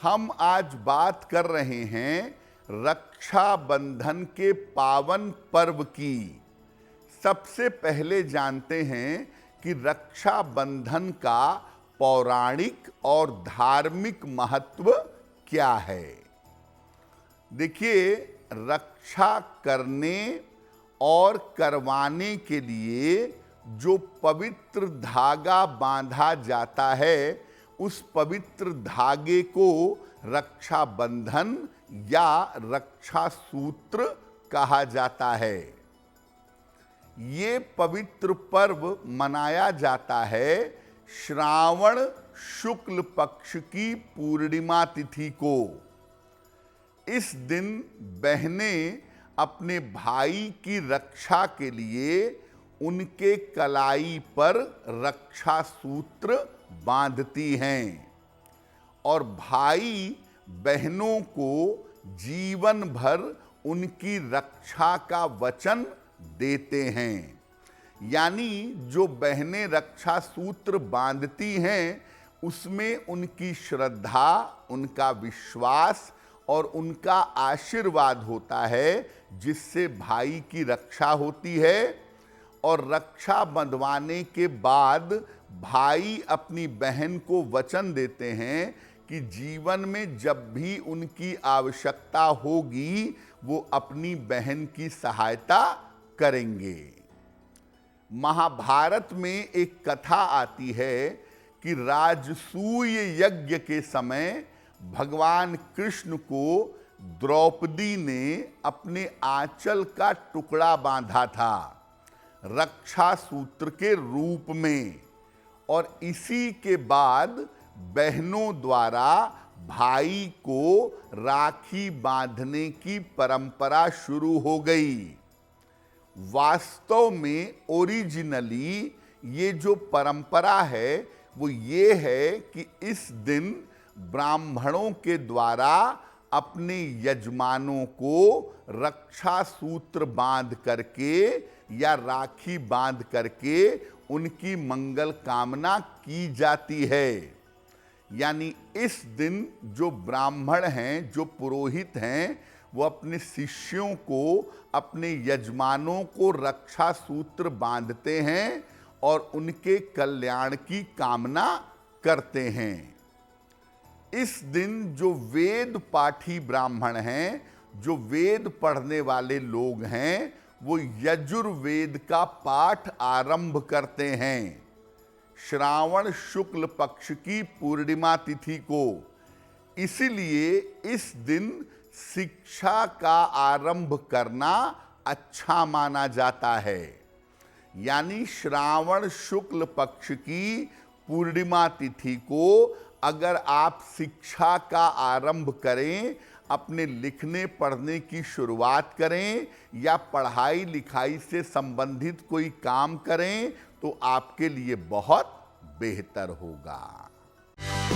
हम आज बात कर रहे हैं रक्षाबंधन के पावन पर्व की। सबसे पहले जानते हैं कि रक्षाबंधन का पौराणिक और धार्मिक महत्व क्या है। देखिए, रक्षा करने और करवाने के लिए जो पवित्र धागा बांधा जाता है, उस पवित्र धागे को रक्षाबंधन या रक्षा सूत्र कहा जाता है। ये पवित्र पर्व मनाया जाता है श्रावण शुक्ल पक्ष की पूर्णिमा तिथि को। इस दिन बहनें अपने भाई की रक्षा के लिए उनके कलाई पर रक्षा सूत्र बांधती हैं और भाई बहनों को जीवन भर उनकी रक्षा का वचन देते हैं। यानी जो बहनें रक्षा सूत्र बांधती हैं, उसमें उनकी श्रद्धा, उनका विश्वास और उनका आशीर्वाद होता है, जिससे भाई की रक्षा होती है। और रक्षा बंधवाने के बाद भाई अपनी बहन को वचन देते हैं कि जीवन में जब भी उनकी आवश्यकता होगी, वो अपनी बहन की सहायता करेंगे। महाभारत में एक कथा आती है कि राजसूय यज्ञ के समय भगवान कृष्ण को द्रौपदी ने अपने आंचल का टुकड़ा बांधा था रक्षा सूत्र के रूप में, और इसी के बाद बहनों द्वारा भाई को राखी बांधने की परंपरा शुरू हो गई। वास्तव में ओरिजिनली ये जो परंपरा है वो ये है कि इस दिन ब्राह्मणों के द्वारा अपने यजमानों को रक्षा सूत्र बांध करके या राखी बांध करके उनकी मंगल कामना की जाती है। यानी इस दिन जो ब्राह्मण हैं, जो पुरोहित हैं, वो अपने शिष्यों को, अपने यजमानों को रक्षा सूत्र बांधते हैं और उनके कल्याण की कामना करते हैं। इस दिन जो वेद पाठी ब्राह्मण हैं, जो वेद पढ़ने वाले लोग हैं, वो यजुर्वेद का पाठ आरंभ करते हैं श्रावण शुक्ल पक्ष की पूर्णिमा तिथि को। इसलिए इस दिन शिक्षा का आरंभ करना अच्छा माना जाता है। यानी श्रावण शुक्ल पक्ष की पूर्णिमा तिथि को अगर आप शिक्षा का आरंभ करें, अपने लिखने पढ़ने की शुरुआत करें या पढ़ाई लिखाई से संबंधित कोई काम करें, तो आपके लिए बहुत बेहतर होगा।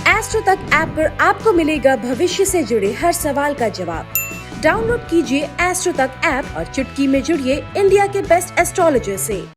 एस्ट्रो तक ऐप पर आपको मिलेगा भविष्य से जुड़े हर सवाल का जवाब। डाउनलोड कीजिए एस्ट्रो तक ऐप और चुटकी में जुड़िए इंडिया के बेस्ट एस्ट्रोलॉजर से।